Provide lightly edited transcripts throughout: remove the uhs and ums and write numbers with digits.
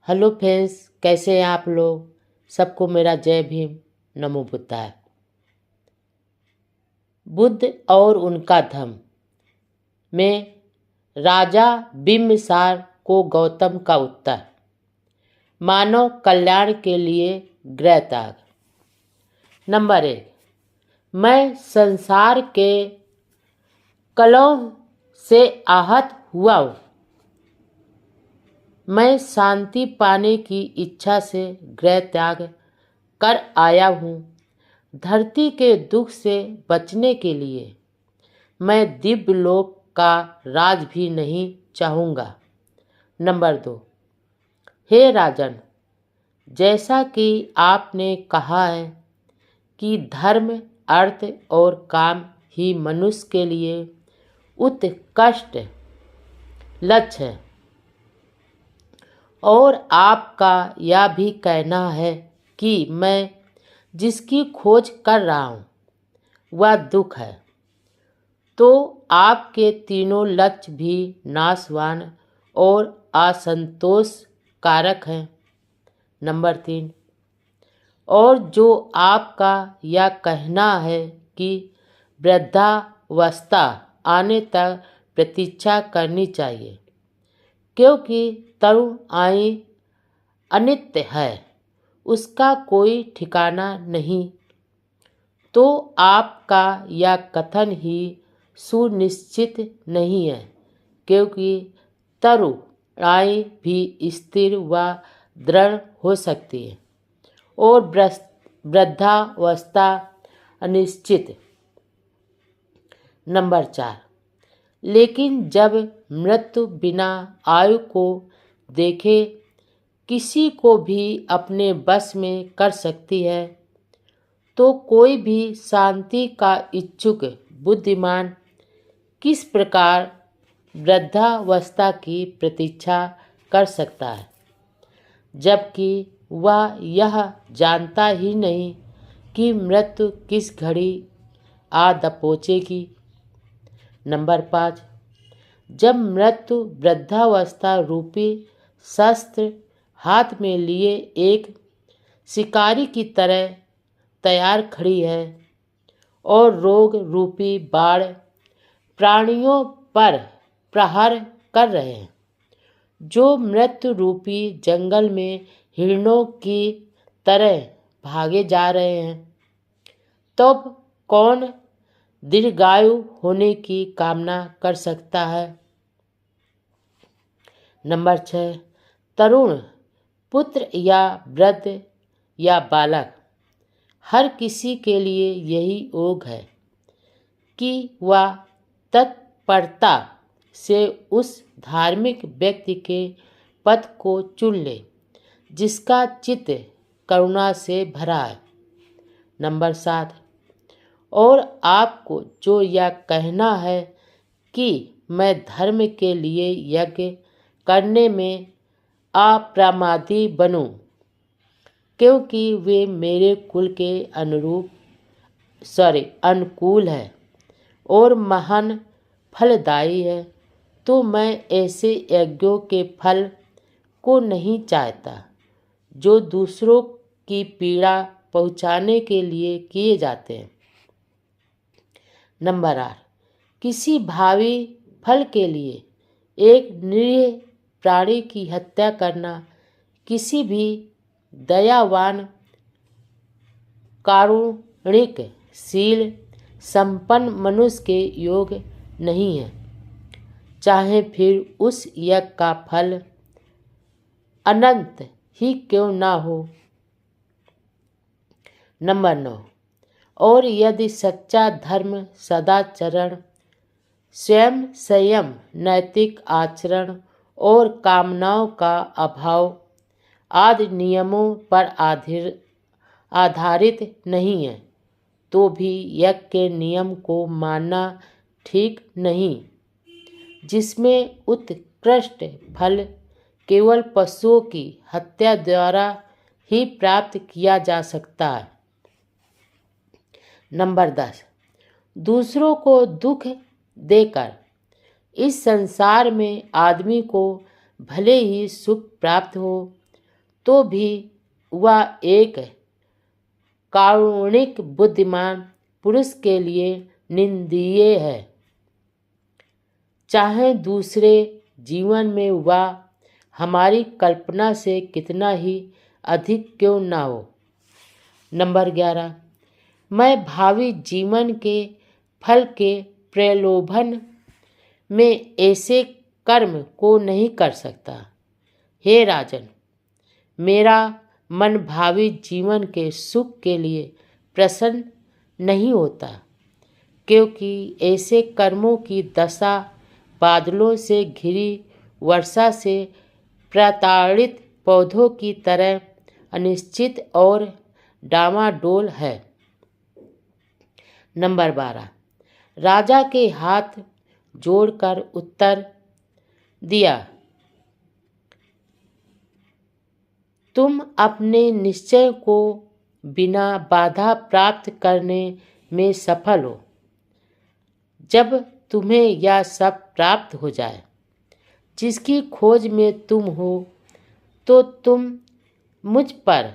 Hello friends, कैसे हैं आप लोग। सबको मेरा जय भीम, नमो बुद्धाय। बुद्ध और उनका धर्म में राजा बिम्बिसार को गौतम का उत्तर। मानव कल्याण के लिए गृह त्याग। नंबर 1, मैं संसार के कलह से आहत हुआ हूँ। मैं शांति पाने की इच्छा से गृह त्याग कर आया हूँ। धरती के दुख से बचने के लिए मैं दिव्य लोक का राज भी नहीं चाहूँगा। नंबर 2, हे राजन, जैसा कि आपने कहा है कि धर्म, अर्थ और काम ही मनुष्य के लिए उत्कृष्ट लक्ष्य है, और आपका यह भी कहना है कि मैं जिसकी खोज कर रहा हूँ वह दुख है, तो आपके तीनों लक्ष्य भी नाशवान और असंतोष कारक हैं। नंबर 3, और जो आपका यह कहना है कि वृद्धावस्था आने तक प्रतीक्षा करनी चाहिए क्योंकि तरुण आयु अनित्य है, उसका कोई ठिकाना नहीं, तो आपका यह कथन ही सुनिश्चित नहीं है क्योंकि तरुण आयु भी स्थिर व दृढ़ हो सकती है और वृद्धावस्था अनिश्चित। नंबर 4, लेकिन जब मृत्यु बिना आयु को देखे किसी को भी अपने बस में कर सकती है, तो कोई भी शांति का इच्छुक बुद्धिमान किस प्रकार वृद्धावस्था की प्रतीक्षा कर सकता है, जबकि वह यह जानता ही नहीं कि मृत्यु किस घड़ी आ दबोचेगी। नंबर 5, जब मृत्यु वृद्धावस्था रूपी शस्त्र हाथ में लिए एक शिकारी की तरह तैयार खड़ी है और रोग रूपी बाढ़ प्राणियों पर प्रहार कर रहे हैं, जो मृत्यु रूपी जंगल में हिरणों की तरह भागे जा रहे हैं, तब कौन दीर्घायु होने की कामना कर सकता है। नंबर 6, तरुण, पुत्र या वृद्ध या बालक, हर किसी के लिए यही योग है कि वह तत्परता से उस धार्मिक व्यक्ति के पथ को चुन ले जिसका चित्त करुणा से भरा है। नंबर 7, और आपको जो यह कहना है कि मैं धर्म के लिए यज्ञ करने में अप्रमादी बनूं क्योंकि वे मेरे कुल के अनुकूल है और महान फलदायी है, तो मैं ऐसे यज्ञों के फल को नहीं चाहता जो दूसरों की पीड़ा पहुंचाने के लिए किए जाते हैं। नंबर 8, किसी भावी फल के लिए एक निरीह प्राणी की हत्या करना किसी भी दयावान, कारुणिक, शील संपन्न मनुष्य के योग नहीं है, चाहे फिर उस यज्ञ का फल अनंत ही क्यों ना हो। नंबर 9, और यदि सच्चा धर्म सदाचरण, स्वयं संयम, नैतिक आचरण और कामनाओं का अभाव आदि नियमों पर आधारित नहीं है, तो भी यज्ञ के नियम को मानना ठीक नहीं, जिसमें उत्कृष्ट फल केवल पशुओं की हत्या द्वारा ही प्राप्त किया जा सकता है। नंबर 10, दूसरों को दुख देकर इस संसार में आदमी को भले ही सुख प्राप्त हो, तो भी वह एक कारुणिक बुद्धिमान पुरुष के लिए निंदनीय है, चाहे दूसरे जीवन में वह हमारी कल्पना से कितना ही अधिक क्यों ना हो। नंबर 11, मैं भावी जीवन के फल के प्रलोभन में ऐसे कर्म को नहीं कर सकता। हे राजन, मेरा मन भावी जीवन के सुख के लिए प्रसन्न नहीं होता, क्योंकि ऐसे कर्मों की दशा बादलों से घिरी वर्षा से प्रताड़ित पौधों की तरह अनिश्चित और डामाडोल है। नंबर 12, राजा के हाथ जोड़कर उत्तर दिया, तुम अपने निश्चय को बिना बाधा प्राप्त करने में सफल हो। जब तुम्हें यह सब प्राप्त हो जाए जिसकी खोज में तुम हो, तो तुम मुझ पर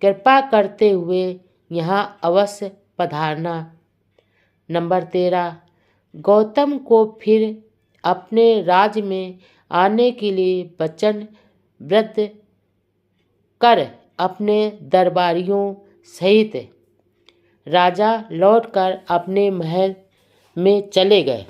कृपा करते हुए यहाँ अवश्य पधारना। नंबर 13, गौतम को फिर अपने राज्य में आने के लिए वचनबद्ध कर अपने दरबारियों सहित राजा लौटकर अपने महल में चले गए।